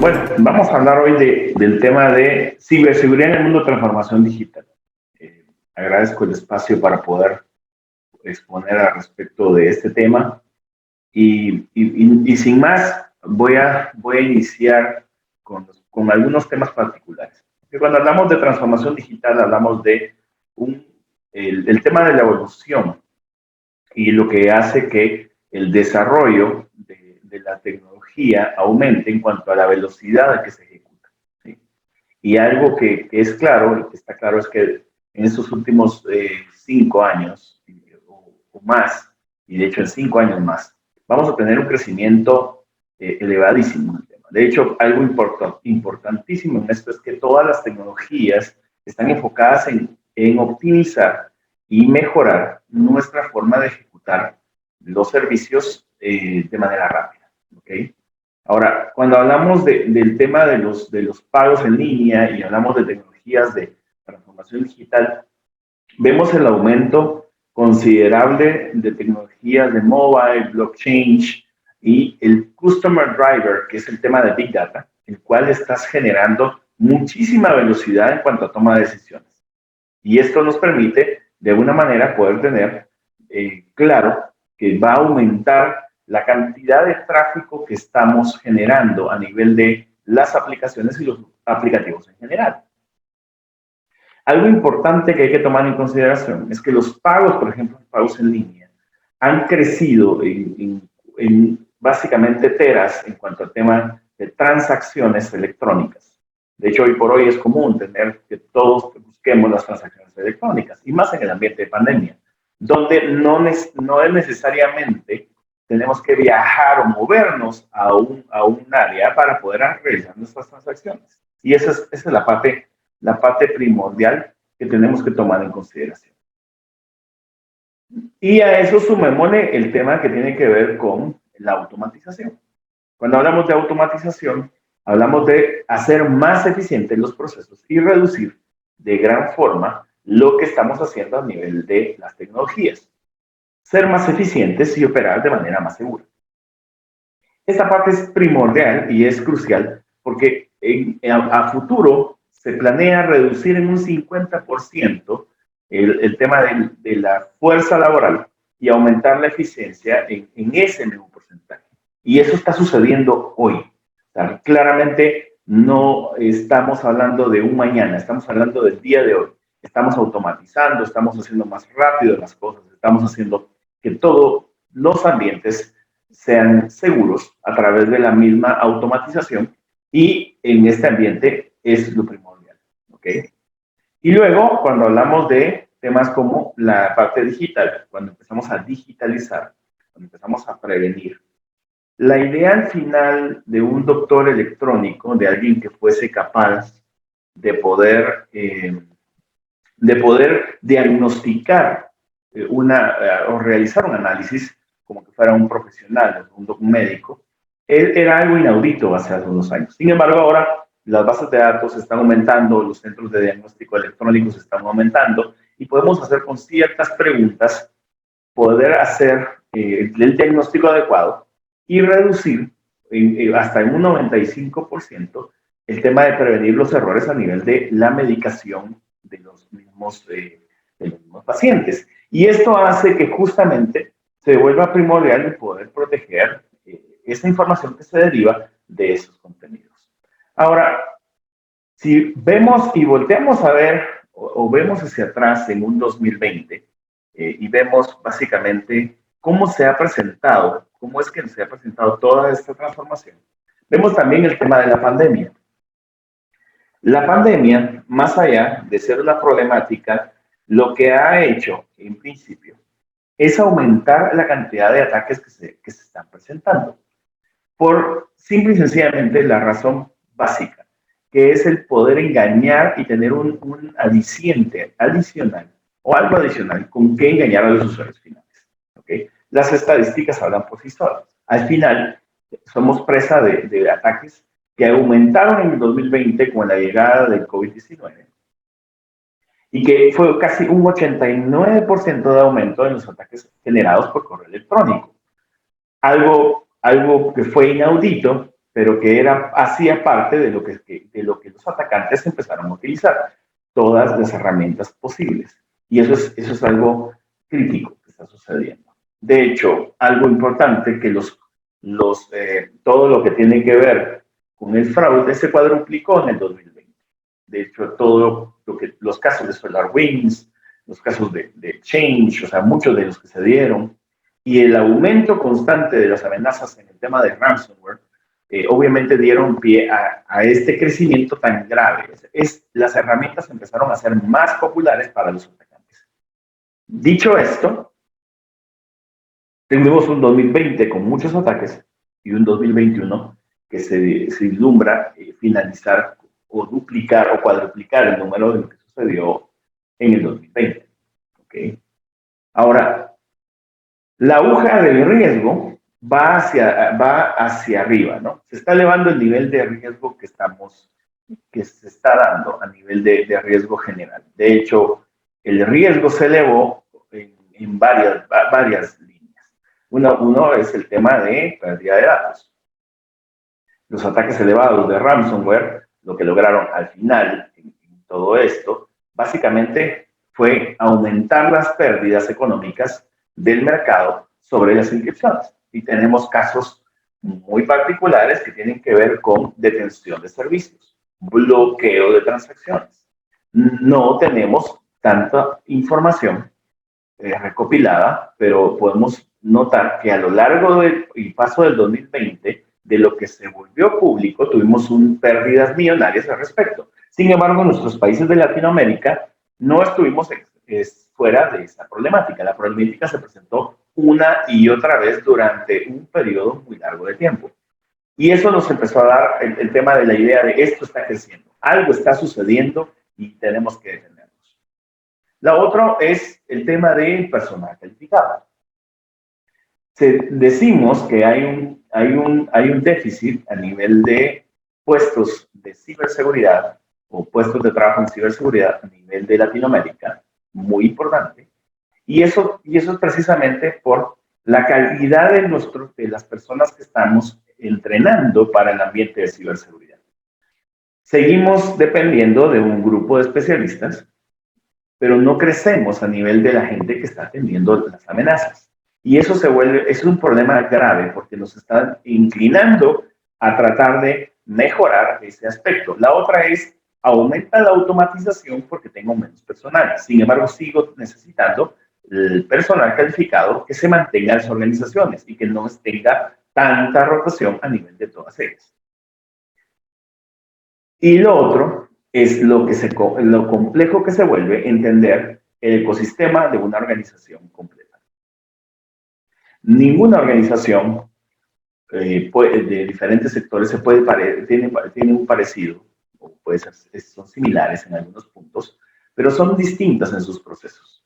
Bueno, vamos a hablar hoy del tema de ciberseguridad en el mundo de transformación digital. Agradezco el espacio para poder exponer al respecto de este tema y sin más voy a iniciar con algunos temas particulares. Porque cuando hablamos de transformación digital hablamos de el tema de la evolución y lo que hace que el desarrollo de la tecnología aumente en cuanto a la velocidad a que se ejecuta. ¿Sí? Y algo que es claro, y que está claro, es que en estos últimos 5 años o más, y de hecho en 5 años más, vamos a tener un crecimiento elevadísimo en el tema. De hecho, algo importantísimo en esto es que todas las tecnologías están enfocadas en optimizar y mejorar nuestra forma de ejecutar los servicios de manera rápida. ¿Okay? Ahora, cuando hablamos del tema de los pagos en línea y hablamos de tecnologías de transformación digital, vemos el aumento considerable de tecnologías de mobile, blockchain y el customer driver, que es el tema de Big Data, el cual estás generando muchísima velocidad en cuanto a toma de decisiones. Y esto nos permite, de alguna manera, poder tener claro que va a aumentar la cantidad de tráfico que estamos generando a nivel de las aplicaciones y los aplicativos en general. Algo importante que hay que tomar en consideración es que los pagos, por ejemplo, los pagos en línea, han crecido en básicamente teras en cuanto al tema de transacciones electrónicas. De hecho, hoy por hoy es común tener que todos busquemos las transacciones electrónicas, y más en el ambiente de pandemia, donde no es necesariamente tenemos que viajar o movernos a un área para poder realizar nuestras transacciones. Y esa es la parte primordial que tenemos que tomar en consideración. Y a eso sumémosle el tema que tiene que ver con la automatización. Cuando hablamos de automatización, hablamos de hacer más eficientes los procesos y reducir de gran forma lo que estamos haciendo a nivel de las tecnologías. Ser más eficientes y operar de manera más segura. Esta parte es primordial y es crucial porque a futuro se planea reducir en un 50% el tema de la fuerza laboral y aumentar la eficiencia en ese mismo porcentaje. Y eso está sucediendo hoy. O sea, claramente no estamos hablando de un mañana, estamos hablando del día de hoy. Estamos automatizando, estamos haciendo más rápido las cosas, estamos haciendo que todos los ambientes sean seguros a través de la misma automatización, y en este ambiente es lo primordial. ¿Okay? Y luego, cuando hablamos de temas como la parte digital, cuando empezamos a digitalizar, cuando empezamos a prevenir, la idea al final de un doctor electrónico, de alguien que fuese capaz de poder diagnosticar o realizar un análisis como que fuera un profesional, un médico, era algo inaudito hace algunos años. Sin embargo, ahora las bases de datos están aumentando, los centros de diagnóstico electrónicos están aumentando y podemos hacer con ciertas preguntas, poder hacer el diagnóstico adecuado y reducir hasta en un 95% el tema de prevenir los errores a nivel de la medicación de los mismos pacientes. Y esto hace que justamente se vuelva primordial el poder proteger esa información que se deriva de esos contenidos. Ahora, si vemos y volteamos a ver o vemos hacia atrás en un 2020 y vemos básicamente cómo se ha presentado, cómo es que se ha presentado toda esta transformación, vemos también el tema de la pandemia. La pandemia, más allá de ser una problemática, lo que ha hecho, en principio, es aumentar la cantidad de ataques que se están presentando. Por simple y sencillamente la razón básica, que es el poder engañar y tener un aliciente adicional o algo adicional con que engañar a los usuarios finales. ¿Okay? Las estadísticas hablan por sí solas. Al final, somos presa de ataques que aumentaron en el 2020 con la llegada del COVID-19 y que fue casi un 89% de aumento en los ataques generados por correo electrónico. Algo que fue inaudito pero que hacía parte de de lo que los atacantes empezaron a utilizar, todas las herramientas posibles. Y eso es algo crítico que está sucediendo. De hecho, algo importante que todo lo que tiene que ver con el fraude se cuadruplicó en el 2020. De hecho, los casos de SolarWinds, los casos de Change, o sea, muchos de los que se dieron, y el aumento constante de las amenazas en el tema de ransomware, obviamente dieron pie a este crecimiento tan grave. Las herramientas empezaron a ser más populares para los atacantes. Dicho esto, tuvimos un 2020 con muchos ataques y un 2021 que se vislumbra finalizar o duplicar o cuadruplicar el número de lo que sucedió en el 2020. ¿Okay? Ahora, la aguja del riesgo va hacia arriba, ¿no? Se está elevando el nivel de riesgo que se está dando a nivel de riesgo general. De hecho, el riesgo se elevó en varias líneas. Uno es el tema de pérdida de datos. Los ataques elevados de ransomware, lo que lograron al final en todo esto, básicamente fue aumentar las pérdidas económicas del mercado sobre las inscripciones. Y tenemos casos muy particulares que tienen que ver con detención de servicios, bloqueo de transacciones. No tenemos tanta información recopilada, pero podemos notar que a lo largo del paso del 2020, de lo que se volvió público, tuvimos pérdidas millonarias al respecto. Sin embargo, en nuestros países de Latinoamérica no estuvimos fuera de esa problemática. La problemática se presentó una y otra vez durante un periodo muy largo de tiempo. Y eso nos empezó a dar el tema de la idea de esto está creciendo, algo está sucediendo y tenemos que detenernos. La otra es el tema del personal calificado. Decimos que hay un déficit a nivel de puestos de ciberseguridad o puestos de trabajo en ciberseguridad a nivel de Latinoamérica, muy importante. Y eso es precisamente por la calidad de las personas que estamos entrenando para el ambiente de ciberseguridad. Seguimos dependiendo de un grupo de especialistas, pero no crecemos a nivel de la gente que está atendiendo las amenazas. Y eso es un problema grave porque nos están inclinando a tratar de mejorar ese aspecto. La otra es, aumenta la automatización porque tengo menos personal. Sin embargo, sigo necesitando el personal calificado que se mantenga en las organizaciones y que no tenga tanta rotación a nivel de todas ellas. Y lo otro es lo complejo que se vuelve entender el ecosistema de ser completa. Ninguna organización de diferentes sectores tiene un parecido, o son similares en algunos puntos, pero son distintas en sus procesos.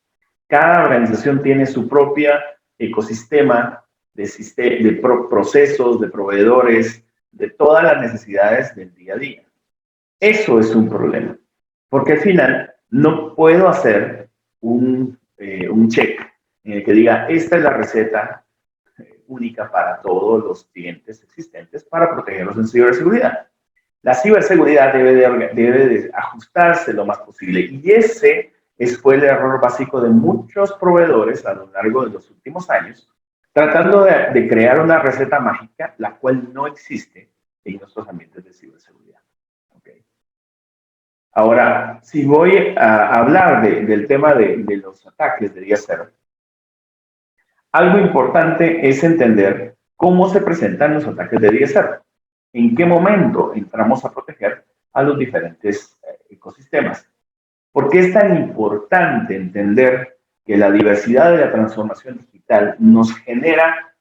Cada organización tiene su propia ecosistema de procesos, de proveedores, de todas las necesidades del día a día. Eso es un problema, porque al final no puedo hacer un check en el que diga, esta es la receta única para todos los clientes existentes para protegerlos en ciberseguridad. La ciberseguridad debe de ajustarse lo más posible y ese fue el error básico de muchos proveedores a lo largo de los últimos años, tratando de crear una receta mágica, la cual no existe en nuestros ambientes de ciberseguridad. ¿Okay? Ahora, si voy a hablar del tema de los ataques de día cero, algo importante es entender cómo se presentan los ataques de día cero. ¿En qué momento entramos a proteger a los diferentes ecosistemas? ¿Por qué es tan importante entender que la diversidad de la transformación digital nos genera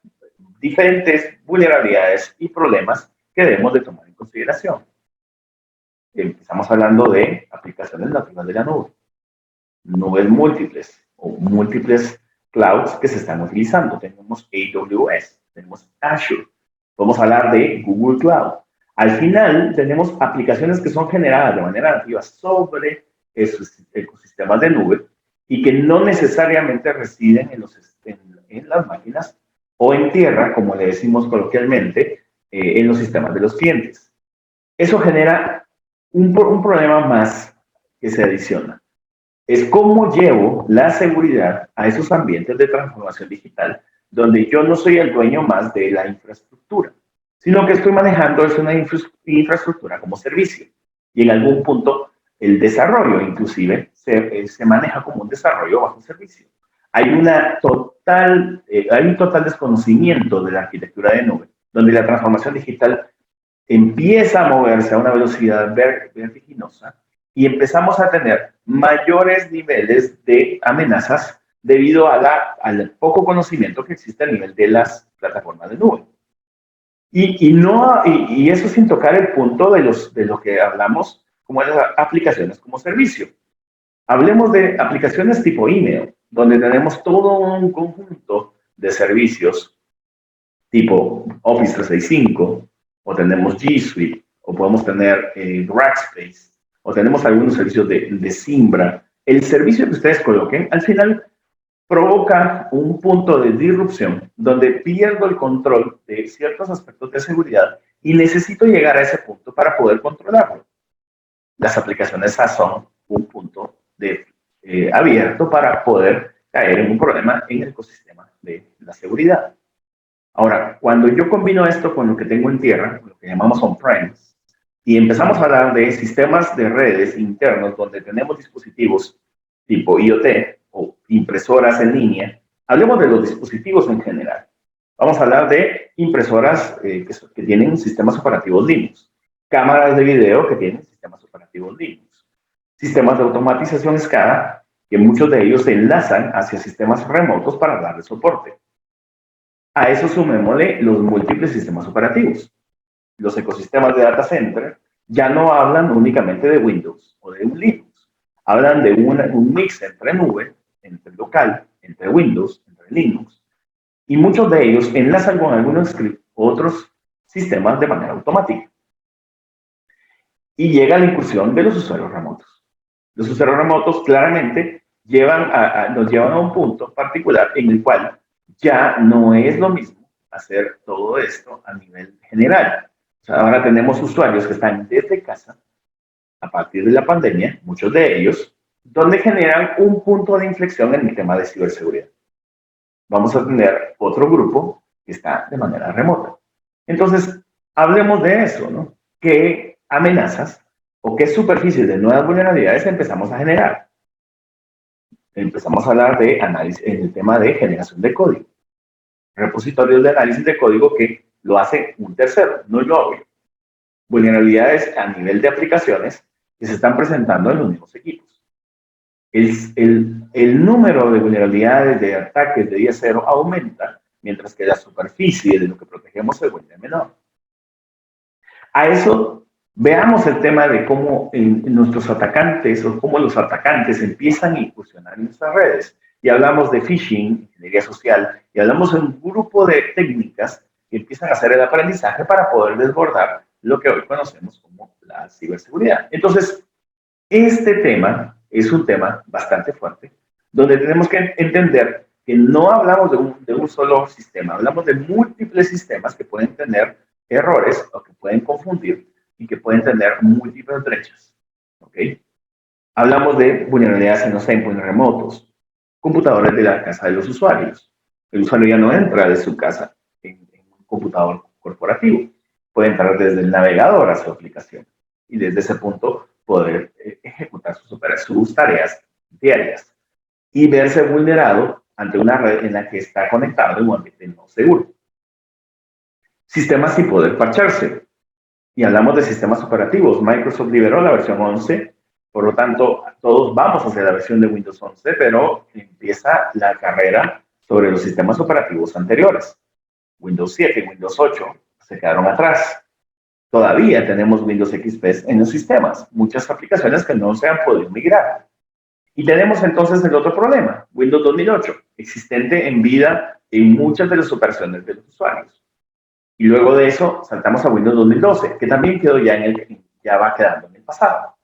diferentes vulnerabilidades y problemas que debemos de tomar en consideración? Estamos hablando de aplicaciones nativas de la nube, nubes múltiples o múltiples clouds que se están utilizando. Tenemos AWS, tenemos Azure, podemos hablar de Google Cloud. Al final tenemos aplicaciones que son generadas de manera nativa sobre esos ecosistemas de nube y que no necesariamente residen en las máquinas o en tierra, como le decimos coloquialmente, en los sistemas de los clientes. Eso genera un problema más que se adiciona. Es cómo llevo la seguridad a esos ambientes de transformación digital, donde yo no soy el dueño más de la infraestructura, sino que estoy manejando es una infraestructura como servicio. Y en algún punto el desarrollo inclusive se maneja como un desarrollo bajo servicio. Hay un total desconocimiento de la arquitectura de nube, donde la transformación digital empieza a moverse a una velocidad vertiginosa y empezamos a tener mayores niveles de amenazas debido al poco conocimiento que existe a nivel de las plataformas de nube. Y eso sin tocar el punto de lo que hablamos como las aplicaciones como servicio. Hablemos de aplicaciones tipo email, donde tenemos todo un conjunto de servicios tipo Office 365, o tenemos G Suite, o podemos tener Rackspace, o tenemos algunos servicios de Simbra. El servicio que ustedes coloquen, al final, provoca un punto de disrupción donde pierdo el control de ciertos aspectos de seguridad y necesito llegar a ese punto para poder controlarlo. Las aplicaciones SaaS son un punto abierto para poder caer en un problema en el ecosistema de la seguridad. Ahora, cuando yo combino esto con lo que tengo en tierra, lo que llamamos on-premise, y empezamos a hablar de sistemas de redes internos donde tenemos dispositivos tipo IoT o impresoras en línea, hablemos de los dispositivos en general. Vamos a hablar de impresoras que tienen sistemas operativos Linux, cámaras de video que tienen sistemas operativos Linux, sistemas de automatización SCADA, que muchos de ellos se enlazan hacia sistemas remotos para darle soporte. A eso sumémosle los múltiples sistemas operativos. Los ecosistemas de data center ya no hablan únicamente de Windows o de un Linux. Hablan de un mix entre nube, entre local, entre Windows, entre Linux. Y muchos de ellos enlazan con algunos otros sistemas de manera automática. Y llega la incursión de los usuarios remotos. Los usuarios remotos claramente nos llevan a un punto particular en el cual ya no es lo mismo hacer todo esto a nivel general. O sea, ahora tenemos usuarios que están desde casa, a partir de la pandemia, muchos de ellos, donde generan un punto de inflexión en el tema de ciberseguridad. Vamos a tener otro grupo que está de manera remota. Entonces, hablemos de eso, ¿no? ¿Qué amenazas o qué superficies de nuevas vulnerabilidades empezamos a generar? Empezamos a hablar de análisis en el tema de generación de código. Repositorios de análisis de código que lo hace un tercero, no yo hago. Vulnerabilidades a nivel de aplicaciones que se están presentando en los mismos equipos. El número de vulnerabilidades de ataques de día cero aumenta, mientras que la superficie de lo que protegemos se vuelve menor. A eso veamos el tema de cómo nuestros atacantes o cómo los atacantes empiezan a incursionar en nuestras redes. Y hablamos de phishing, ingeniería social, y hablamos de un grupo de técnicas que empiezan a hacer el aprendizaje para poder desbordar lo que hoy conocemos como la ciberseguridad. Entonces, este tema es un tema bastante fuerte, donde tenemos que entender que no hablamos de un solo sistema, hablamos de múltiples sistemas que pueden tener errores o que pueden confundir y que pueden tener múltiples brechas. ¿Ok? Hablamos de vulnerabilidades en los endpoints remotos, computadores de la casa de los usuarios. El usuario ya no entra de su casa en un computador corporativo. Puede entrar desde el navegador a su aplicación y desde ese punto poder ejecutar sus tareas diarias y verse vulnerado ante una red en la que está conectado en un ambiente no seguro. Sistemas sin poder parcharse. Y hablamos de sistemas operativos. Microsoft liberó la versión 11, por lo tanto, todos vamos hacia la versión de Windows 11, pero empieza la carrera sobre los sistemas operativos anteriores. Windows 7 y Windows 8 se quedaron atrás. Todavía tenemos Windows XP en los sistemas, muchas aplicaciones que no se han podido migrar. Y tenemos entonces el otro problema, Windows 2008, existente en vida en muchas de las operaciones de los usuarios. Y luego de eso saltamos a Windows 2012, que también quedó ya va quedando en el pasado.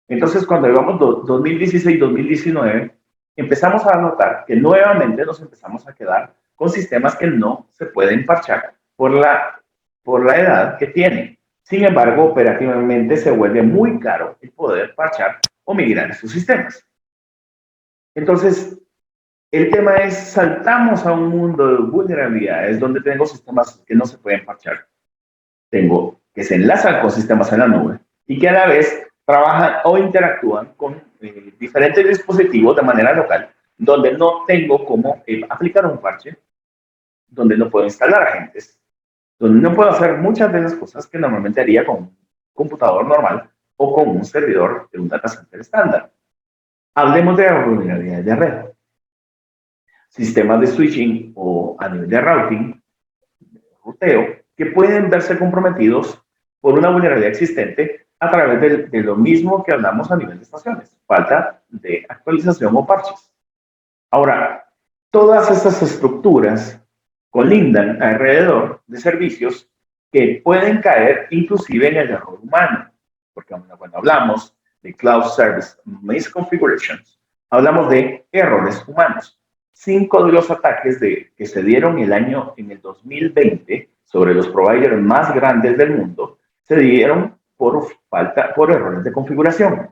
Entonces, cuando llevamos 2016-2019, empezamos a notar que nuevamente nos empezamos a quedar con sistemas que no se pueden parchar por por la edad que tiene. Sin embargo, operativamente se vuelve muy caro el poder parchar o migrar sus sistemas. Entonces, el tema es, saltamos a un mundo de vulnerabilidades donde tengo sistemas que no se pueden parchar. Tengo que se enlazan con sistemas en la nube y que a la vez trabajan o interactúan con diferentes dispositivos de manera local, donde no tengo cómo aplicar un parche, donde no puedo instalar agentes, donde no puedo hacer muchas de las cosas que normalmente haría con un computador normal o con un servidor de un data center estándar. Hablemos de la vulnerabilidad de red. Sistemas de switching o a nivel de routing, ruteo, que pueden verse comprometidos por una vulnerabilidad existente a través de lo mismo que hablamos a nivel de estaciones, falta de actualización o parches. Ahora, todas estas estructuras colindan alrededor de servicios que pueden caer inclusive en el error humano, porque cuando hablamos de Cloud Service Misconfigurations, hablamos de errores humanos. 5 de los ataques que se dieron en el 2020 sobre los providers más grandes del mundo se dieron por errores de configuración.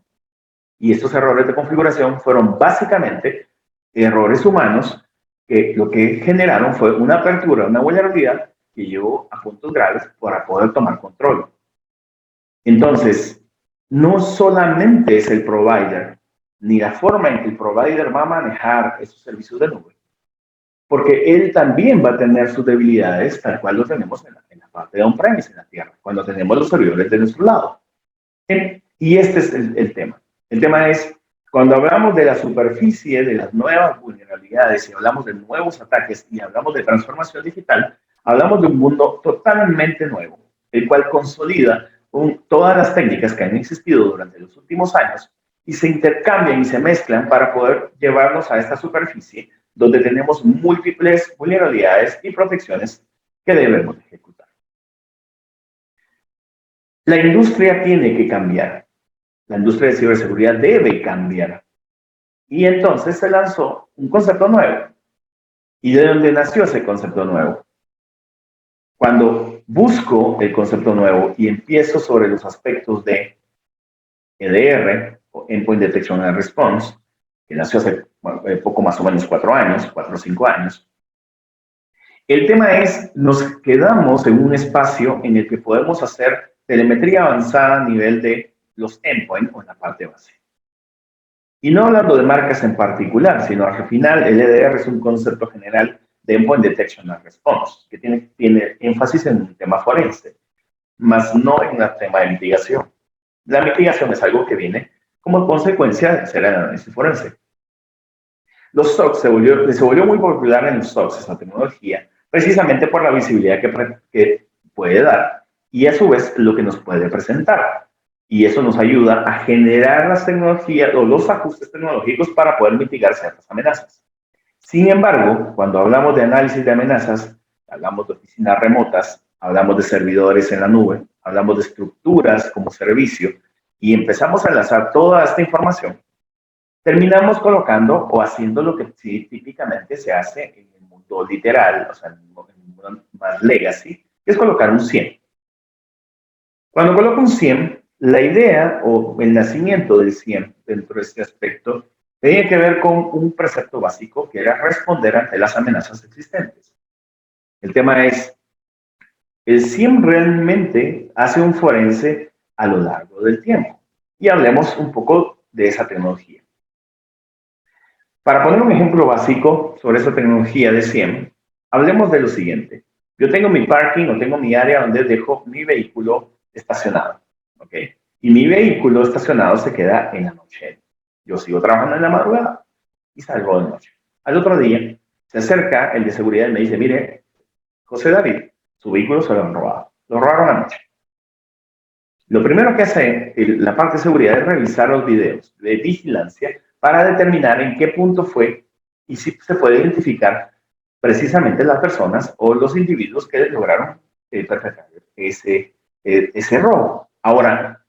Y estos errores de configuración fueron básicamente errores humanos que lo que generaron fue una apertura, una vulnerabilidad que llevó a puntos graves para poder tomar control. Entonces, no solamente es el provider, ni la forma en que el provider va a manejar esos servicios de nube, porque él también va a tener sus debilidades, tal cual lo tenemos en la parte de on-premise, en la tierra, cuando tenemos los servidores de nuestro lado. Y este es el tema. El tema es, cuando hablamos de la superficie, de las nuevas vulnerabilidades, y hablamos de nuevos ataques, y hablamos de transformación digital, hablamos de un mundo totalmente nuevo, el cual consolida todas las técnicas que han existido durante los últimos años y se intercambian y se mezclan para poder llevarnos a esta superficie donde tenemos múltiples vulnerabilidades y protecciones que debemos ejecutar. La industria tiene que cambiar. La industria de ciberseguridad debe cambiar. Y entonces se lanzó un concepto nuevo. ¿Y de dónde nació ese concepto nuevo? Cuando busco el concepto nuevo y empiezo sobre los aspectos de EDR, o Endpoint Detection and Response, que nació hace poco más o menos 4 o 5 años, el tema es, nos quedamos en un espacio en el que podemos hacer telemetría avanzada a nivel de los endpoints o en la parte base. Y no hablando de marcas en particular, sino al final el EDR es un concepto general de Endpoint Detection and Response, que tiene énfasis en el tema forense, más no en el tema de mitigación. La mitigación es algo que viene como consecuencia de hacer el análisis forense. Los SOCs se volvió muy popular en los SOCs, esta tecnología, precisamente por la visibilidad que puede dar y a su vez lo que nos puede presentar. Y eso nos ayuda a generar las tecnologías o los ajustes tecnológicos para poder mitigar ciertas amenazas. Sin embargo, cuando hablamos de análisis de amenazas, hablamos de oficinas remotas, hablamos de servidores en la nube, hablamos de estructuras como servicio y empezamos a enlazar toda esta información, terminamos colocando o haciendo lo que sí, típicamente se hace en el mundo literal, o sea, en el mundo más legacy, que es colocar un 100. Cuando coloco un 100, la idea o el nacimiento del 100 dentro de este aspecto tenía que ver con un precepto básico que era responder ante las amenazas existentes. El tema es, el 100 realmente hace un forense a lo largo del tiempo. Y hablemos un poco de esa tecnología. Para poner un ejemplo básico sobre esa tecnología de 100, hablemos de lo siguiente. Yo tengo mi parking o tengo mi área donde dejo mi vehículo estacionado, ¿ok? Y mi vehículo estacionado se queda en la noche. Yo sigo trabajando en la madrugada y salgo de noche. Al otro día se acerca el de seguridad y me dice, mire, José David, su vehículo se lo han robado. Lo robaron anoche. Lo primero que hace la parte de seguridad es revisar los videos de vigilancia para determinar en qué punto fue y si se puede identificar precisamente las personas o los individuos que lograron perpetrar ese robo. Ahora,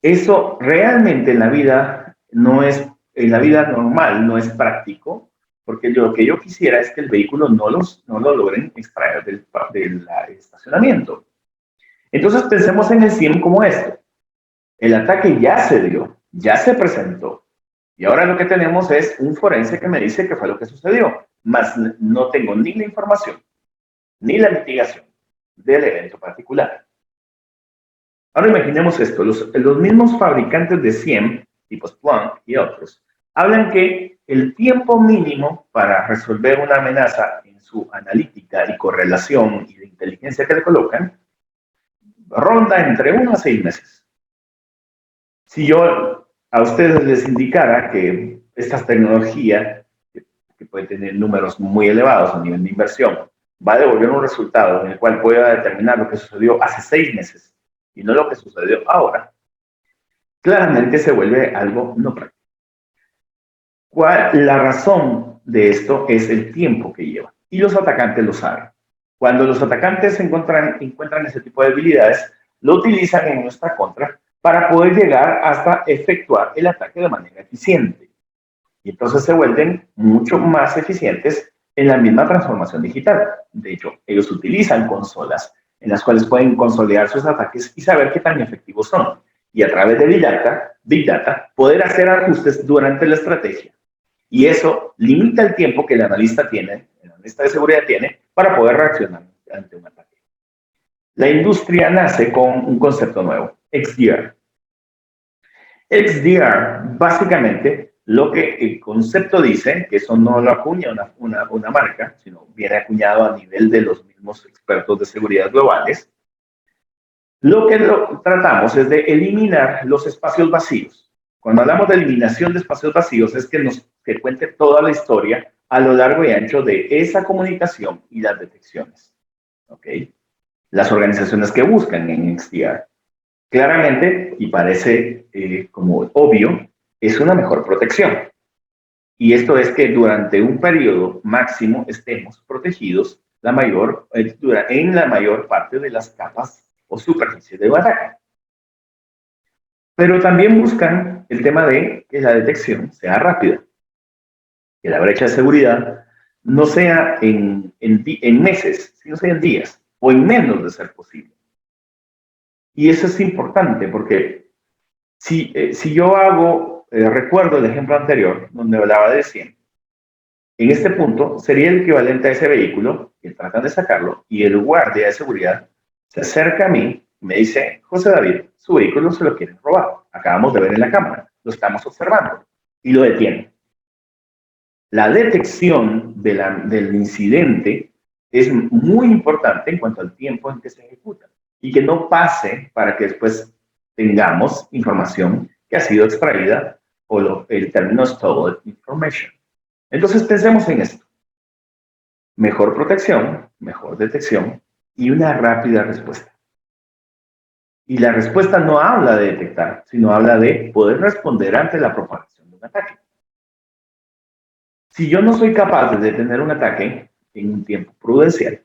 eso realmente en la vida en la vida normal no es práctico, porque lo que yo quisiera es que el vehículo no lo logren extraer del estacionamiento. Entonces pensemos en el SIEM como esto. El ataque ya se dio, ya se presentó. Y ahora lo que tenemos es un forense que me dice qué fue lo que sucedió, mas no tengo ni la información ni la mitigación del evento particular. Ahora imaginemos esto, los mismos fabricantes de SIEM, tipo Splunk y otros, hablan que el tiempo mínimo para resolver una amenaza en su analítica y correlación y de inteligencia que le colocan ronda entre 1 a 6 meses. Si yo a ustedes les indicara que esta tecnología, que puede tener números muy elevados a nivel de inversión, va a devolver un resultado en el cual pueda determinar lo que sucedió hace 6 meses y no lo que sucedió ahora, claramente se vuelve algo no práctico. La razón de esto es el tiempo que lleva. Y los atacantes lo saben. Cuando los atacantes encuentran ese tipo de debilidades, lo utilizan en nuestra contra para poder llegar hasta efectuar el ataque de manera eficiente. Y entonces se vuelven mucho más eficientes en la misma transformación digital. De hecho, ellos utilizan consolas en las cuales pueden consolidar sus ataques y saber qué tan efectivos son. Y a través de Big Data poder hacer ajustes durante la estrategia. Y eso limita el tiempo que el analista de seguridad tiene para poder reaccionar ante un ataque. La industria nace con un concepto nuevo, XDR. XDR, básicamente, lo que el concepto dice, que eso no lo acuña una marca, sino viene acuñado a nivel de los mismos expertos de seguridad globales, lo que tratamos es de eliminar los espacios vacíos. Cuando hablamos de eliminación de espacios vacíos es que cuente toda la historia a lo largo y ancho de esa comunicación y las detecciones. ¿Ok? Las organizaciones que buscan en XDR. Claramente, y parece como obvio, es una mejor protección. Y esto es que durante un periodo máximo estemos protegidos en la mayor parte de las capas o superficies de ataque. Pero también buscan el tema de que la detección sea rápida, que la brecha de seguridad no sea en meses, sino sea en días o en menos de ser posible. Y eso es importante porque si yo recuerdo el ejemplo anterior donde hablaba de 100, en este punto sería el equivalente a ese vehículo que tratan de sacarlo y el guardia de seguridad se acerca a mí y me dice, José David, su vehículo se lo quieren robar. Acabamos de ver en la cámara, lo estamos observando y lo detiene. La detección del incidente es muy importante en cuanto al tiempo en que se ejecuta y que no pase para que después tengamos información que ha sido extraída o el término stolen information. Entonces pensemos en esto. Mejor protección, mejor detección y una rápida respuesta. Y la respuesta no habla de detectar, sino habla de poder responder ante la propagación de un ataque. Si yo no soy capaz de detener un ataque en un tiempo prudencial,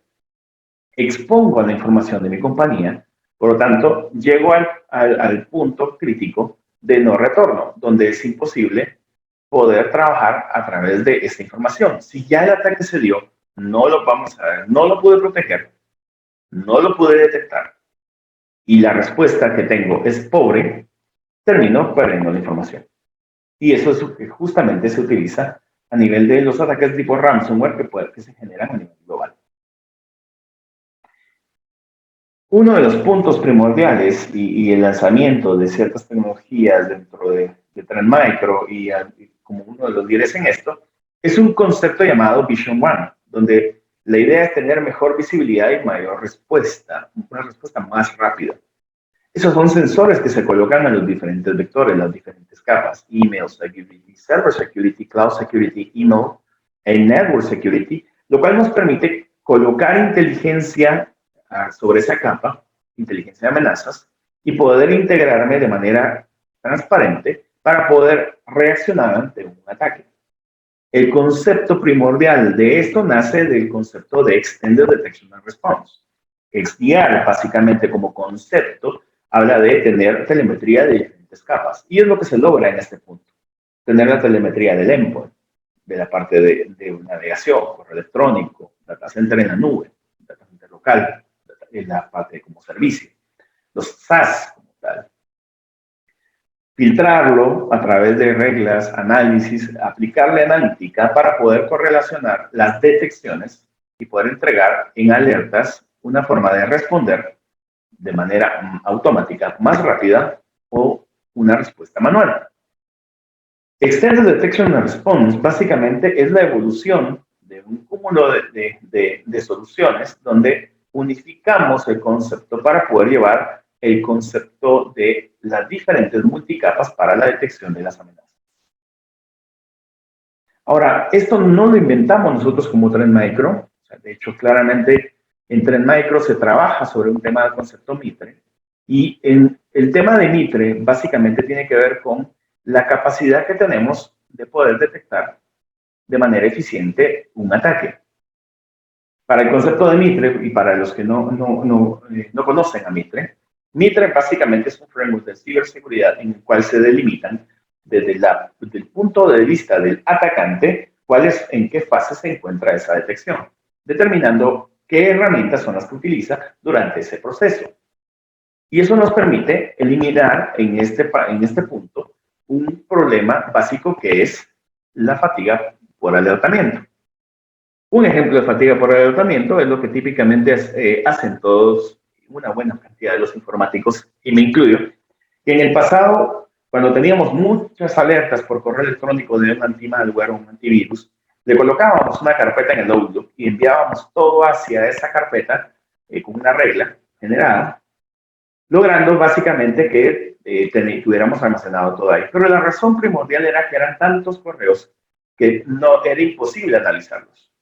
expongo la información de mi compañía, por lo tanto, llego al punto crítico de no retorno, donde es imposible poder trabajar a través de esta información. Si ya el ataque se dio, no lo vamos a ver, no lo pude proteger, no lo pude detectar, y la respuesta que tengo es pobre, termino perdiendo la información. Y eso es lo que justamente se utiliza a nivel de los ataques tipo ransomware que se generan a nivel global. Uno de los puntos primordiales y el lanzamiento de ciertas tecnologías dentro de Trend Micro y como uno de los líderes en esto, es un concepto llamado Vision One, donde la idea es tener mejor visibilidad y mayor respuesta, una respuesta más rápida. Esos son sensores que se colocan a los diferentes vectores, las diferentes capas, email security, server security, cloud security, email y network security, lo cual nos permite colocar inteligencia sobre esa capa, inteligencia de amenazas, y poder integrarme de manera transparente para poder reaccionar ante un ataque. El concepto primordial de esto nace del concepto de Extended Detection and Response. XDR, básicamente como concepto, habla de tener telemetría de diferentes capas. Y es lo que se logra en este punto. Tener la telemetría del endpoint, de la parte de navegación, correo electrónico, data center en la nube, data center local, en la parte como servicio. los SAS como tal. Filtrarlo a través de reglas, análisis, aplicarle analítica para poder correlacionar las detecciones y poder entregar en alertas una forma de responder de manera automática, más rápida o una respuesta manual. Extended Detection and Response básicamente es la evolución de un cúmulo de soluciones donde unificamos el concepto para poder llevar el concepto de las diferentes multicapas para la detección de las amenazas. Ahora, esto no lo inventamos nosotros como Trend Micro. O sea, de hecho, claramente en Trend Micro se trabaja sobre un tema del concepto Mitre. Y en el tema de Mitre básicamente tiene que ver con la capacidad que tenemos de poder detectar de manera eficiente un ataque. Para el concepto de Mitre, y para los que no conocen a Mitre, Mitre básicamente es un framework de ciberseguridad en el cual se delimitan desde el punto de vista del atacante en qué fase se encuentra esa detección, determinando qué herramientas son las que utiliza durante ese proceso. Y eso nos permite eliminar en este punto un problema básico que es la fatiga por alertamiento. Un ejemplo de fatiga por alertamiento es lo que típicamente hacen todos, una buena cantidad de los informáticos, y me incluyo, que en el pasado, cuando teníamos muchas alertas por correo electrónico de un anti-malware o un antivirus, le colocábamos una carpeta en el Outlook y enviábamos todo hacia esa carpeta con una regla generada, logrando básicamente que tuviéramos almacenado todo ahí. Pero la razón primordial era que eran tantos correos que no era imposible analizarlos.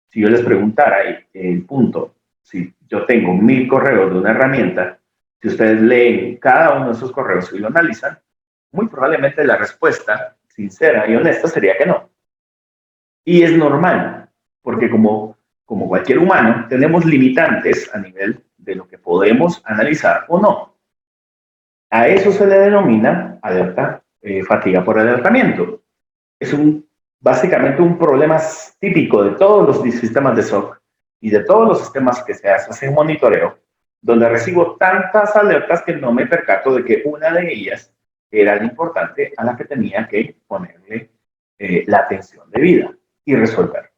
Si yo les preguntara el punto, si yo tengo 1000 correos de una herramienta, si ustedes leen cada uno de esos correos y lo analizan, muy probablemente la respuesta sincera y honesta sería que no. Y es normal, porque como cualquier humano, tenemos limitantes a nivel de lo que podemos analizar o no. A eso se le denomina fatiga por alertamiento. Es básicamente un problema típico de todos los sistemas de SOC y de todos los sistemas que se hacen monitoreo, donde recibo tantas alertas que no me percato de que una de ellas era la importante a la que tenía que ponerle la atención debida y resolver.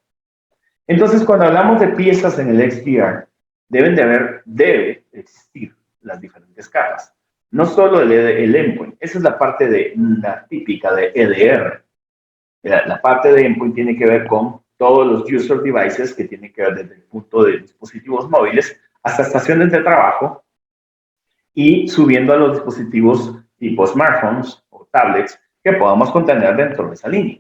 Entonces, cuando hablamos de piezas en el XDR, debe existir las diferentes capas. No solo el endpoint, esa es la parte la típica de EDR. La parte de endpoint tiene que ver con todos los user devices que tienen que ver desde el punto de dispositivos móviles hasta estaciones de trabajo y subiendo a los dispositivos tipo smartphones o tablets que podamos contener dentro de esa línea.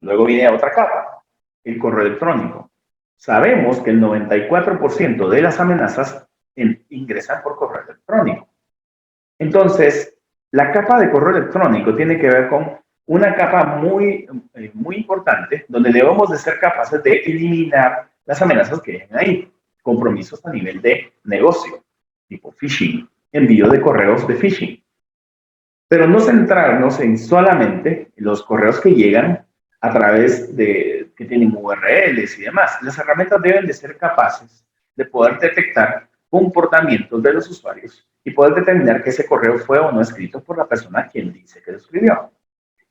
Luego viene otra capa, el correo electrónico. Sabemos que el 94% de las amenazas ingresan por correo electrónico. Entonces, la capa de correo electrónico tiene que ver con una capa muy importante donde debemos de ser capaces de eliminar las amenazas que hay ahí. Compromisos a nivel de negocio, tipo phishing, envío de correos de phishing. Pero no centrarnos en solamente los correos que llegan a través que tienen URLs y demás. Las herramientas deben de ser capaces de poder detectar comportamientos de los usuarios y poder determinar que ese correo fue o no escrito por la persona quien dice que lo escribió.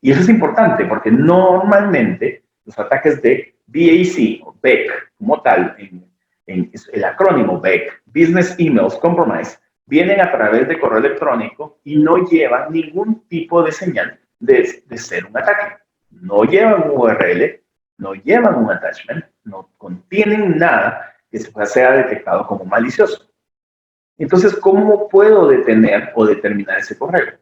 Y eso es importante porque normalmente los ataques de BAC o BEC como tal, en el acrónimo BEC, Business Emails Compromise, vienen a través de correo electrónico y no llevan ningún tipo de señal de ser un ataque. No llevan un URL, no llevan un attachment, no contienen nada que sea detectado como malicioso. Entonces, ¿cómo puedo detener o determinar ese correo?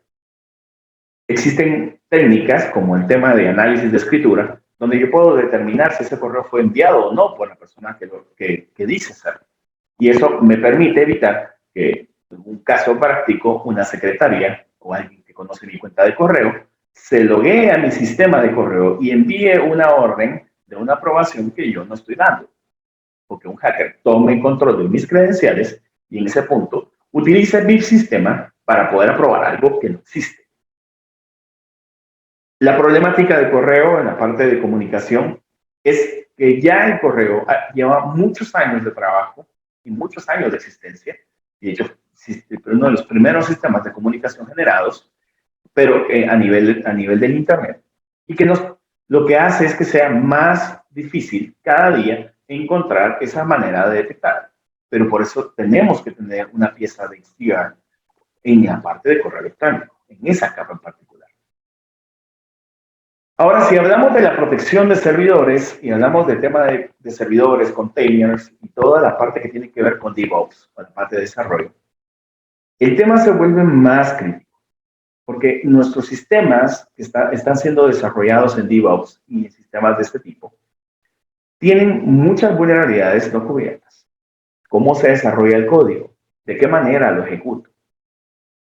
Existen técnicas como el tema de análisis de escritura, donde yo puedo determinar si ese correo fue enviado o no por la persona que dice ser. Y eso me permite evitar que, en un caso práctico, una secretaria o alguien que conoce mi cuenta de correo se loguee a mi sistema de correo y envíe una orden de una aprobación que yo no estoy dando. Porque un hacker tome control de mis credenciales y en ese punto utilice mi sistema para poder aprobar algo que no existe. La problemática de correo en la parte de comunicación es que ya el correo lleva muchos años de trabajo y muchos años de existencia. Y de hecho, uno de los primeros sistemas de comunicación generados, pero a nivel del Internet, y que lo que hace es que sea más difícil cada día encontrar esa manera de detectar. Pero por eso tenemos que tener una pieza de XDR en la parte de correo electrónico, en esa capa en particular. Ahora, si hablamos de la protección de servidores y hablamos del tema de servidores, containers y toda la parte que tiene que ver con DevOps, con la parte de desarrollo, el tema se vuelve más crítico. Porque nuestros sistemas que están siendo desarrollados en DevOps y en sistemas de este tipo tienen muchas vulnerabilidades no cubiertas. ¿Cómo se desarrolla el código? ¿De qué manera lo ejecuto?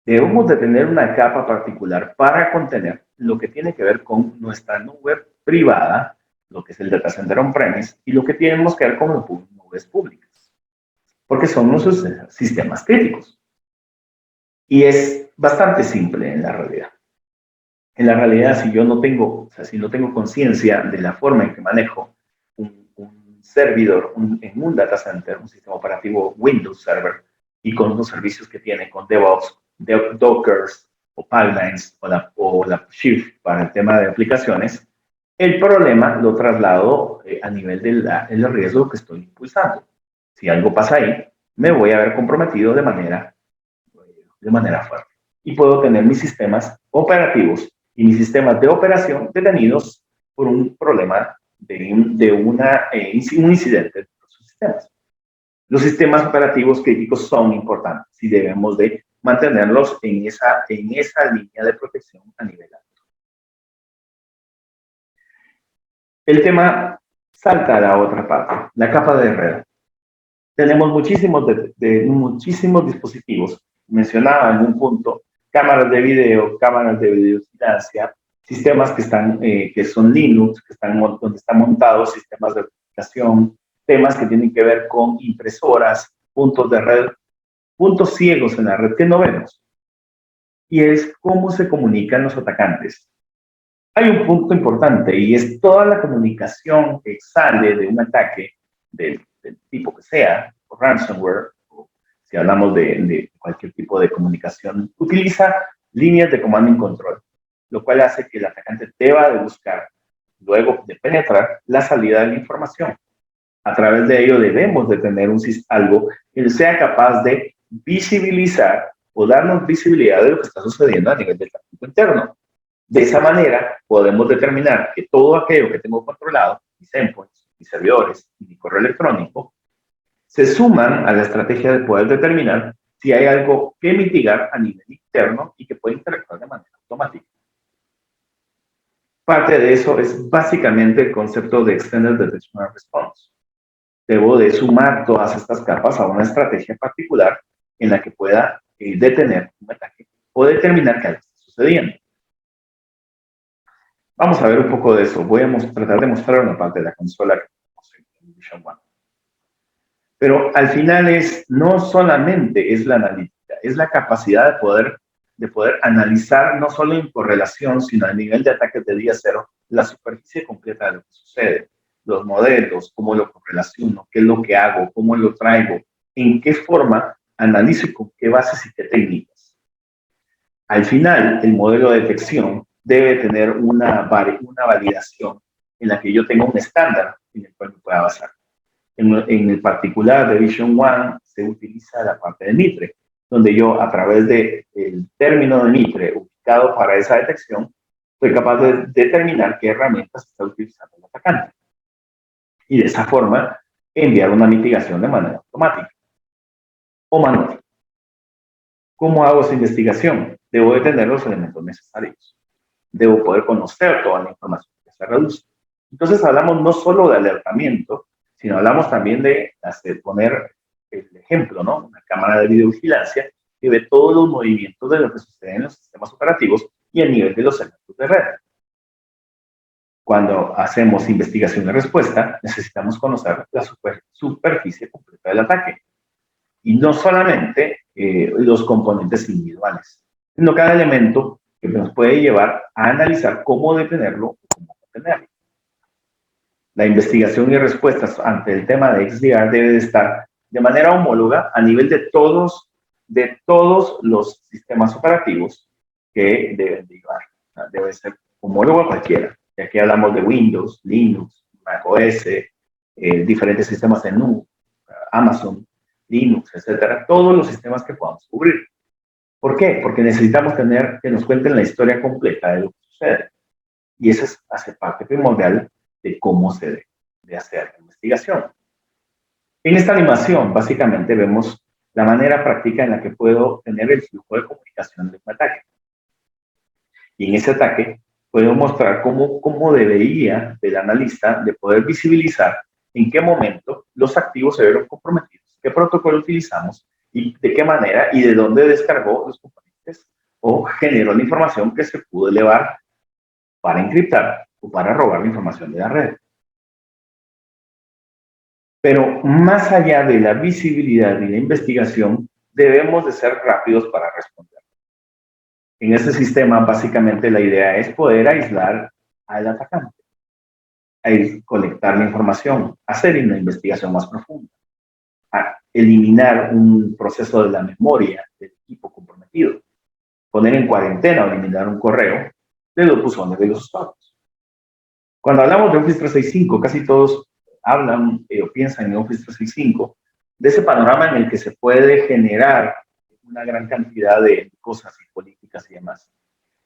Debemos de tener una capa particular para contener lo que tiene que ver con nuestra nube privada, lo que es el data center on-premise, y lo que tenemos que ver con las nubes públicas, porque son nuestros sistemas críticos. Y es bastante simple en la realidad. En la realidad, si yo no tengo, o sea, si no tengo conciencia de la forma en que manejo un servidor en un data center, un sistema operativo Windows Server, y con los servicios que tiene, con DevOps, Dockers, o pipelines, o la Shift para el tema de aplicaciones, el problema lo traslado a nivel del riesgo que estoy impulsando. Si algo pasa ahí, me voy a ver comprometido de manera fuerte. Y puedo tener mis sistemas operativos y mis sistemas de operación detenidos por un problema de un incidente de sus sistemas. Los sistemas operativos críticos son importantes y debemos de mantenerlos en esa línea de protección a nivel alto. El tema salta a la otra parte, la capa de red. Tenemos muchísimos dispositivos. Mencionaba en un punto cámaras de videovigilancia, sistemas que son Linux, donde están montados sistemas de aplicación, temas que tienen que ver con impresoras, puntos de red, puntos ciegos en la red que no vemos. Y es cómo se comunican los atacantes. Hay un punto importante y es toda la comunicación que sale de un ataque del tipo que sea, o ransomware, o si hablamos de cualquier tipo de comunicación, utiliza líneas de comando y control, lo cual hace que el atacante deba de buscar, luego de penetrar, la salida de la información. A través de ello debemos de tener algo que sea capaz de visibilizar o darnos visibilidad de lo que está sucediendo a nivel del tráfico interno. De esa manera podemos determinar que todo aquello que tengo controlado, mis endpoints, mis servidores y mi correo electrónico, se suman a la estrategia de poder determinar si hay algo que mitigar a nivel interno y que puede interactuar de manera automática. Parte de eso es básicamente el concepto de Extended Detection and Response. Debo de sumar todas estas capas a una estrategia particular en la que pueda detener un ataque o determinar qué está sucediendo. Vamos a ver un poco de eso. Voy a tratar de mostrar una parte de la consola que tenemos en Vision One. Pero al final no solamente es la analítica, es la capacidad de poder analizar no solo en correlación, sino a nivel de ataques de día cero, la superficie completa de lo que sucede, los modelos, cómo lo correlaciono, qué es lo que hago, cómo lo traigo, en qué forma analizo y con qué bases y qué técnicas. Al final, el modelo de detección debe tener una validación en la que yo tenga un estándar en el cual me pueda basar. En el particular de Vision One se utiliza la parte de Mitre, donde yo a través del término de Mitre ubicado para esa detección, soy capaz de determinar qué herramientas está utilizando el atacante. Y de esa forma, enviar una mitigación de manera automática o manual. ¿Cómo hago esa investigación? Debo de tener los elementos necesarios. Debo poder conocer toda la información que se reduce. Entonces hablamos no solo de alertamiento, sino hablamos también de poner el ejemplo, ¿no? Una cámara de videovigilancia que ve todos los movimientos de lo que sucede en los sistemas operativos y a nivel de los elementos de red. Cuando hacemos investigación y respuesta, necesitamos conocer la superficie completa del ataque. Y no solamente los componentes individuales, sino cada elemento que nos puede llevar a analizar cómo detenerlo o cómo contenerlo. La investigación y respuestas ante el tema de XDR debe de estar de manera homóloga a nivel de todos de todos los sistemas operativos que deben de llevar. Debe ser homólogo a cualquiera. Y aquí hablamos de Windows, Linux, macOS, diferentes sistemas de nube, Amazon, Linux, etcétera. Todos los sistemas que podamos cubrir. ¿Por qué? Porque necesitamos tener que nos cuenten la historia completa de lo que sucede. Y eso hace parte primordial de cómo se debe hacer la investigación. En esta animación, básicamente, vemos la manera práctica en la que puedo tener el flujo de comunicación de un ataque. Y en ese ataque, puedo mostrar cómo debería el analista de poder visibilizar en qué momento los activos se vieron comprometidos, qué protocolo utilizamos y de qué manera y de dónde descargó los componentes o generó la información que se pudo elevar para encriptar o para robar la información de la red. Pero más allá de la visibilidad y la investigación, debemos de ser rápidos para responder. En este sistema, básicamente, la idea es poder aislar al atacante, colectar la información, hacer una investigación más profunda, a eliminar un proceso de la memoria del equipo comprometido, poner en cuarentena o eliminar un correo de los buzones de los usuarios. Cuando hablamos de Office 365, casi todos hablan o piensan en Office 365, de ese panorama en el que se puede generar una gran cantidad de cosas y políticas y demás.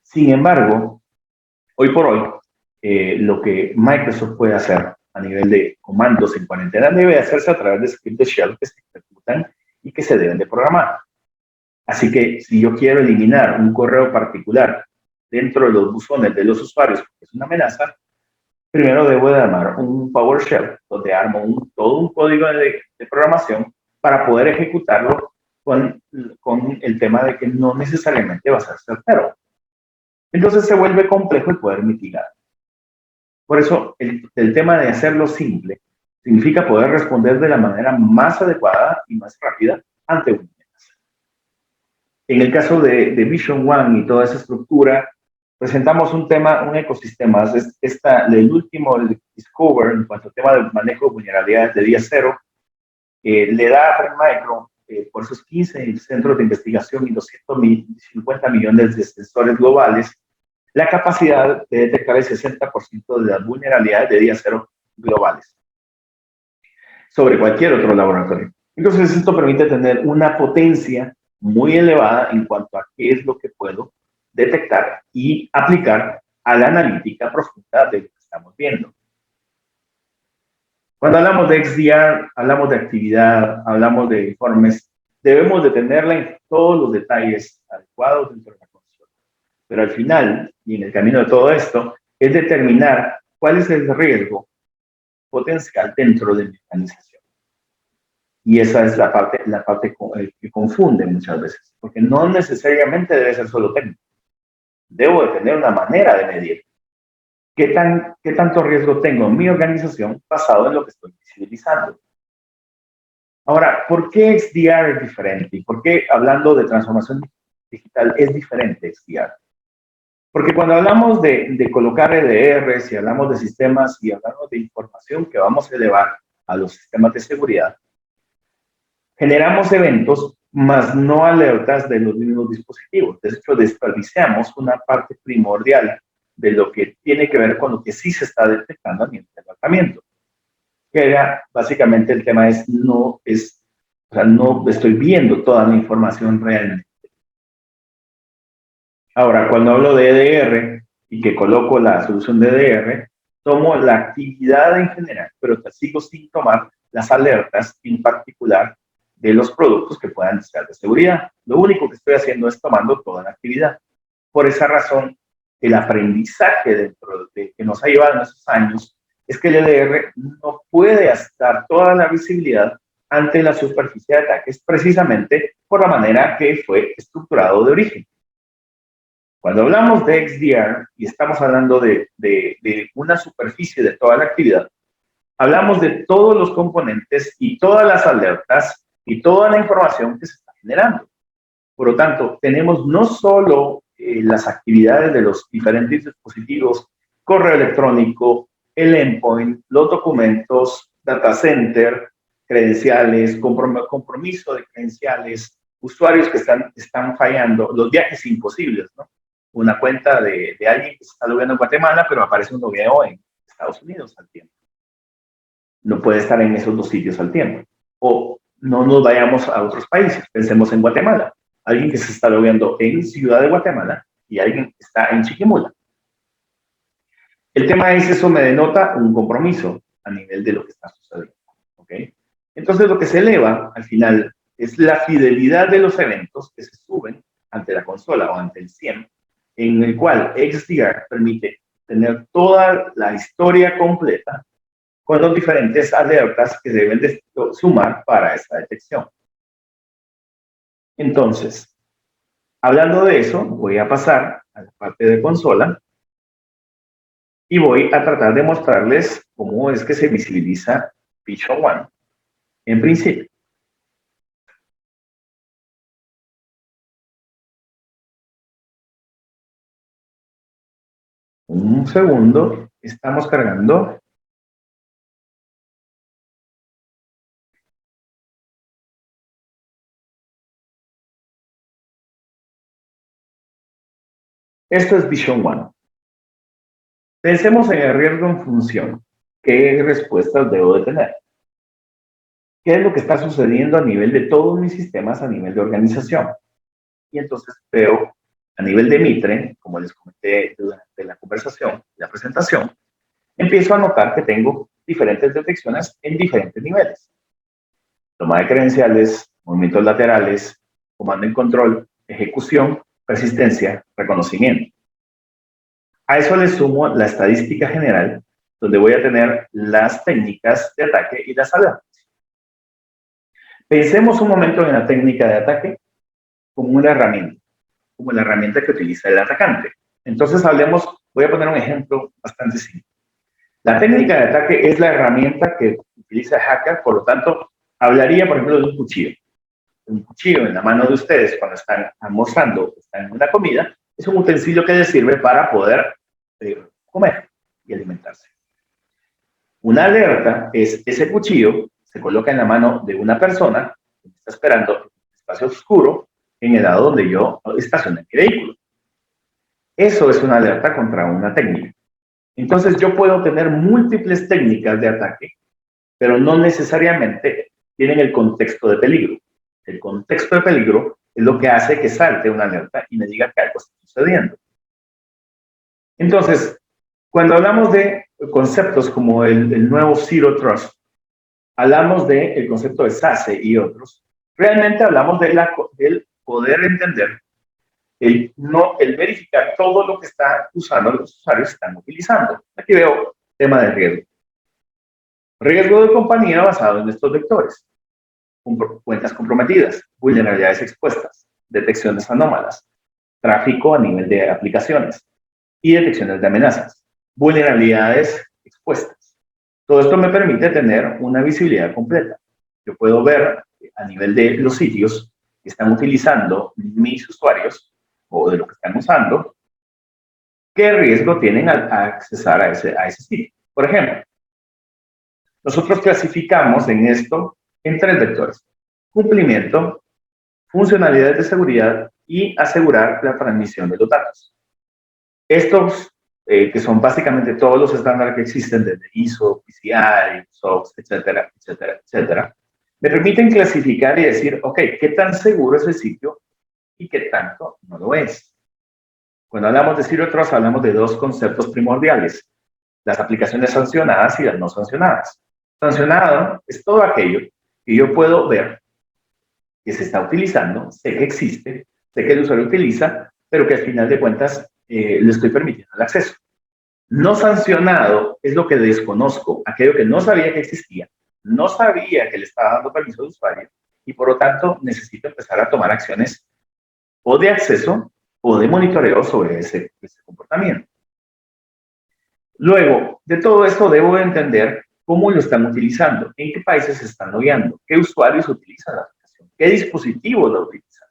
Sin embargo, hoy por hoy, lo que Microsoft puede hacer a nivel de comandos en cuarentena debe hacerse a través de scripts de shell que se ejecutan y que se deben de programar. Así que si yo quiero eliminar un correo particular dentro de los buzones de los usuarios, porque es una amenaza, primero debo de armar un PowerShell, donde armo todo un código de programación para poder ejecutarlo con el tema de que no necesariamente va a ser certero. Entonces se vuelve complejo el poder mitigar. Por eso, el tema de hacerlo simple significa poder responder de la manera más adecuada y más rápida ante una amenaza. En el caso de Vision One y toda esa estructura, presentamos un ecosistema. El último, el Discover, en cuanto al tema del manejo de vulnerabilidades de día cero, le da a Trend Micro, por esos 15 centros de investigación y 250 millones de sensores globales, la capacidad de detectar el 60% de las vulnerabilidades de día cero globales sobre cualquier otro laboratorio. Entonces, esto permite tener una potencia muy elevada en cuanto a qué es lo que puedo detectar y aplicar a la analítica profunda de lo que estamos viendo. Cuando hablamos de XDR, hablamos de actividad, hablamos de informes, debemos de tenerla todos los detalles adecuados dentro de la consola. Pero al final, y en el camino de todo esto, es determinar cuál es el riesgo potencial dentro de mi organización. Y esa es la parte que confunde muchas veces, porque no necesariamente debe ser solo técnico. Debo de tener una manera de medir qué tanto riesgo tengo en mi organización basado en lo que estoy visibilizando. Ahora, ¿por qué XDR es diferente? ¿Y por qué, hablando de transformación digital, es diferente XDR? Porque cuando hablamos de colocar EDRs y hablamos de sistemas y hablamos de información que vamos a elevar a los sistemas de seguridad, generamos eventos, más no alertas de los mismos dispositivos. De hecho, desperdiciamos una parte primordial de lo que tiene que ver con lo que sí se está detectando a nivel de tratamiento. Que era, básicamente, el tema no estoy viendo toda la información realmente. Ahora, cuando hablo de EDR y que coloco la solución de EDR, tomo la actividad en general, pero sigo sin tomar las alertas en particular de los productos que puedan ser de seguridad. Lo único que estoy haciendo es tomando toda la actividad. Por esa razón, el aprendizaje que nos ha llevado en esos años es que el EDR no puede dar toda la visibilidad ante la superficie de ataques precisamente por la manera que fue estructurado de origen. Cuando hablamos de XDR y estamos hablando de una superficie de toda la actividad, hablamos de todos los componentes y todas las alertas y toda la información que se está generando. Por lo tanto, tenemos no solo las actividades de los diferentes dispositivos, correo electrónico, el endpoint, los documentos, data center, credenciales, compromiso de credenciales, usuarios que están fallando, los viajes imposibles, ¿no? Una cuenta de alguien que se está logueando en Guatemala, pero aparece un logueo en Estados Unidos al tiempo. No puede estar en esos dos sitios al tiempo. O no nos vayamos a otros países, pensemos en Guatemala. Alguien que se está logueando en Ciudad de Guatemala y alguien que está en Chiquimula. El tema es, eso me denota un compromiso a nivel de lo que está sucediendo. ¿Ok? Entonces, lo que se eleva al final es la fidelidad de los eventos que se suben ante la consola o ante el CIEM, en el cual XDR permite tener toda la historia completa con los diferentes alertas que deben de sumar para esta detección. Entonces, hablando de eso, voy a pasar a la parte de consola y voy a tratar de mostrarles cómo es que se visibiliza Vision One en principio. Un segundo, estamos cargando. Esto es Vision One. Pensemos en el riesgo en función. ¿Qué respuestas debo de tener? ¿Qué es lo que está sucediendo a nivel de todos mis sistemas, a nivel de organización? Y entonces veo a nivel de Mitre, como les comenté durante la conversación, la presentación, empiezo a notar que tengo diferentes detecciones en diferentes niveles. Toma de credenciales, movimientos laterales, comando en control, ejecución, persistencia, reconocimiento. A eso le sumo la estadística general, donde voy a tener las técnicas de ataque y las alertas. Pensemos un momento en la técnica de ataque como una herramienta, como la herramienta que utiliza el atacante. Entonces hablemos, voy a poner un ejemplo bastante simple. La técnica de ataque es la herramienta que utiliza el hacker, por lo tanto, hablaría, por ejemplo, de un cuchillo. Un cuchillo en la mano de ustedes cuando están almorzando, están en una comida, es un utensilio que les sirve para poder comer y alimentarse. Una alerta es ese cuchillo, se coloca en la mano de una persona que está esperando en un espacio oscuro en el lado donde yo estacioné mi vehículo. Eso es una alerta contra una técnica. Entonces yo puedo tener múltiples técnicas de ataque, pero no necesariamente tienen el contexto de peligro. El contexto de peligro es lo que hace que salte una alerta y me diga que algo está sucediendo. Entonces, cuando hablamos de conceptos como el nuevo Zero Trust, hablamos del concepto de SASE y otros, realmente hablamos del poder entender, el verificar todo lo que están usando los usuarios están utilizando. Aquí veo tema de riesgo. Riesgo de compañía basado en estos vectores. Cuentas comprometidas, vulnerabilidades expuestas, detecciones anómalas, tráfico a nivel de aplicaciones y detecciones de amenazas, vulnerabilidades expuestas. Todo esto me permite tener una visibilidad completa. Yo puedo ver a nivel de los sitios que están utilizando mis usuarios o de lo que están usando, qué riesgo tienen al accesar a ese sitio. Por ejemplo, nosotros clasificamos en esto en 3 vectores: cumplimiento, funcionalidades de seguridad y asegurar la transmisión de los datos. Estos, que son básicamente todos los estándares que existen desde ISO, PCI, SOX, etcétera, etcétera, etcétera, me permiten clasificar y decir, ok, ¿qué tan seguro es el sitio y qué tanto no lo es? Cuando hablamos de Zero Trust, hablamos de 2 conceptos primordiales: las aplicaciones sancionadas y las no sancionadas. Sancionado es todo aquello que yo puedo ver que se está utilizando, sé que existe, sé que el usuario utiliza, pero que al final de cuentas le estoy permitiendo el acceso. No sancionado es lo que desconozco, aquello que no sabía que existía, no sabía que le estaba dando permiso al usuario y por lo tanto necesito empezar a tomar acciones o de acceso o de monitoreo sobre ese comportamiento. Luego, de todo esto debo entender cómo lo están utilizando, en qué países se están logueando, qué usuarios utilizan la aplicación, qué dispositivos la utilizan.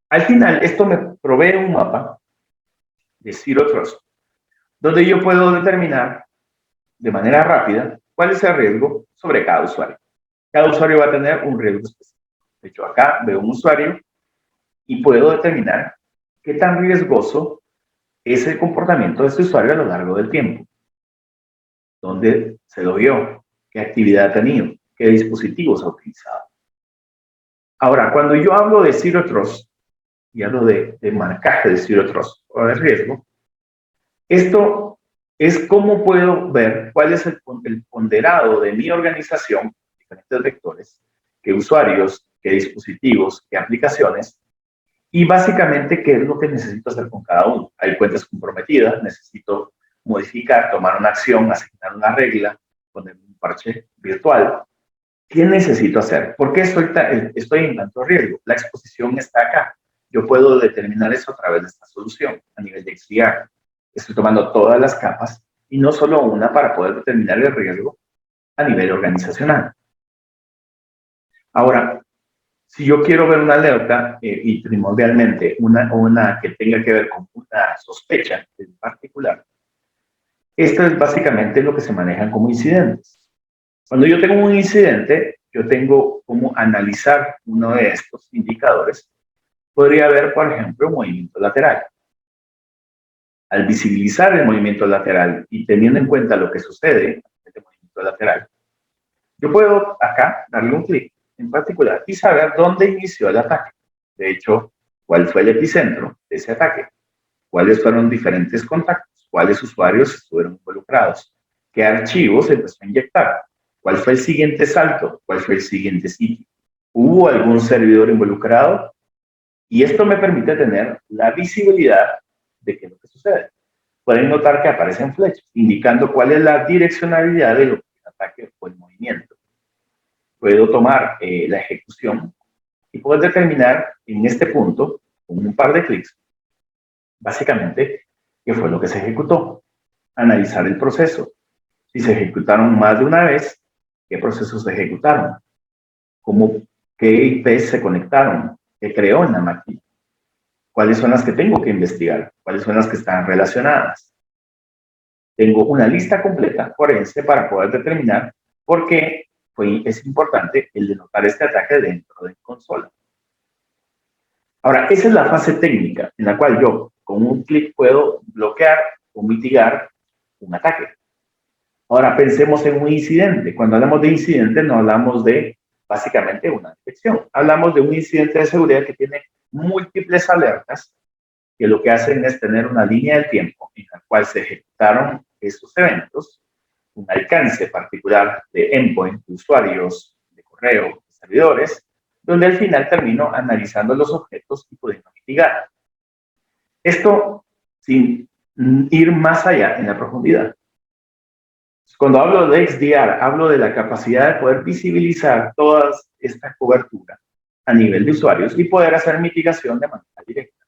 Al final, esto me provee un mapa de Zero Trust, donde yo puedo determinar de manera rápida cuál es el riesgo sobre cada usuario. Cada usuario va a tener un riesgo específico. De hecho, acá veo un usuario y puedo determinar qué tan riesgoso es el comportamiento de este usuario a lo largo del tiempo. ¿Dónde se lo vio? ¿Qué actividad ha tenido? ¿Qué dispositivos ha utilizado? Ahora, cuando yo hablo de Zero Trust y hablo de marcaje de Zero Trust o de riesgo, esto es cómo puedo ver cuál es el ponderado de mi organización, diferentes vectores, qué usuarios, qué dispositivos, qué aplicaciones, y básicamente qué es lo que necesito hacer con cada uno. Hay cuentas comprometidas, necesito modificar, tomar una acción, asignar una regla, poner un parche virtual. ¿Qué necesito hacer? ¿Por qué estoy en tanto riesgo? La exposición está acá. Yo puedo determinar eso a través de esta solución a nivel de XDR. Estoy tomando todas las capas y no solo una para poder determinar el riesgo a nivel organizacional. Ahora, si yo quiero ver una alerta y primordialmente una que tenga que ver con una sospecha en particular, esto es básicamente lo que se manejan como incidentes. Cuando yo tengo un incidente, yo tengo cómo analizar uno de estos indicadores. Podría haber, por ejemplo, un movimiento lateral. Al visibilizar el movimiento lateral y teniendo en cuenta lo que sucede en este movimiento lateral, yo puedo acá darle un clic en particular y saber dónde inició el ataque. De hecho, cuál fue el epicentro de ese ataque, cuáles fueron diferentes contactos, cuáles usuarios estuvieron involucrados, qué archivos se empezó a inyectar, cuál fue el siguiente salto, cuál fue el siguiente sitio, hubo algún servidor involucrado, y esto me permite tener la visibilidad de qué es lo que sucede. Pueden notar que aparecen flechas, indicando cuál es la direccionalidad de lo que el ataque o el movimiento. Puedo tomar la ejecución y poder determinar en este punto, con un par de clics, básicamente, qué fue lo que se ejecutó. Analizar el proceso. Si se ejecutaron más de una vez, qué procesos se ejecutaron, qué IPs se conectaron, qué creó en la máquina, cuáles son las que tengo que investigar, cuáles son las que están relacionadas. Tengo una lista completa forense para poder determinar por qué es importante el denotar este ataque dentro de consola. Ahora, esa es la fase técnica en la cual yo con un clic puedo bloquear o mitigar un ataque. Ahora pensemos en un incidente. Cuando hablamos de incidente no hablamos de básicamente una detección. Hablamos de un incidente de seguridad que tiene múltiples alertas que lo que hacen es tener una línea del tiempo en la cual se ejecutaron estos eventos, un alcance particular de endpoint, de usuarios, de correo, de servidores, donde al final termino analizando los objetos y pudiendo mitigar. Esto sin ir más allá en la profundidad. Cuando hablo de XDR, hablo de la capacidad de poder visibilizar toda esta cobertura a nivel de usuarios y poder hacer mitigación de manera directa.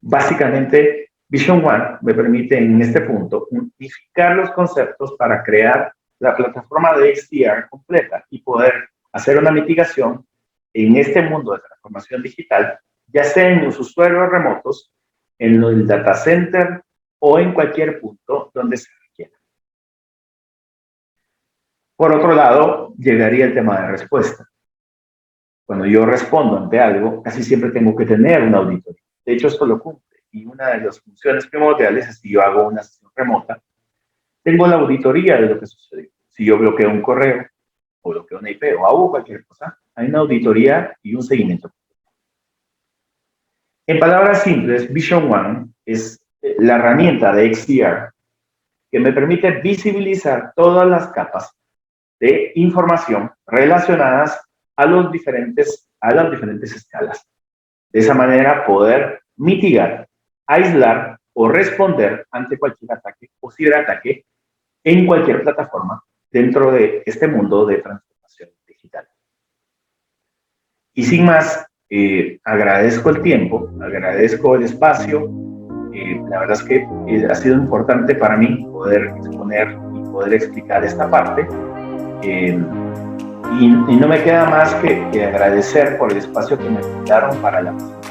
Básicamente, Vision One me permite en este punto unificar los conceptos para crear la plataforma de XDR completa y poder hacer una mitigación en este mundo de transformación digital, ya sea en los usuarios remotos, en el data center o en cualquier punto donde se requiera. Por otro lado, llegaría el tema de respuesta. Cuando yo respondo ante algo, casi siempre tengo que tener una auditoría. De hecho, esto lo cumple. Y una de las funciones primordiales es si yo hago una sesión remota, tengo la auditoría de lo que sucedió. Si yo bloqueo un correo, o bloqueo una IP, o hago cualquier cosa, hay una auditoría y un seguimiento. En palabras simples, Vision One es la herramienta de XDR que me permite visibilizar todas las capas de información relacionadas a las diferentes escalas. De esa manera poder mitigar, aislar o responder ante cualquier ataque o ciberataque en cualquier plataforma dentro de este mundo de transformación digital. Y sin más, agradezco el tiempo, agradezco el espacio. La verdad es que ha sido importante para mí poder exponer y poder explicar esta parte. Y no me queda más que agradecer por el espacio que me brindaron para la presentación.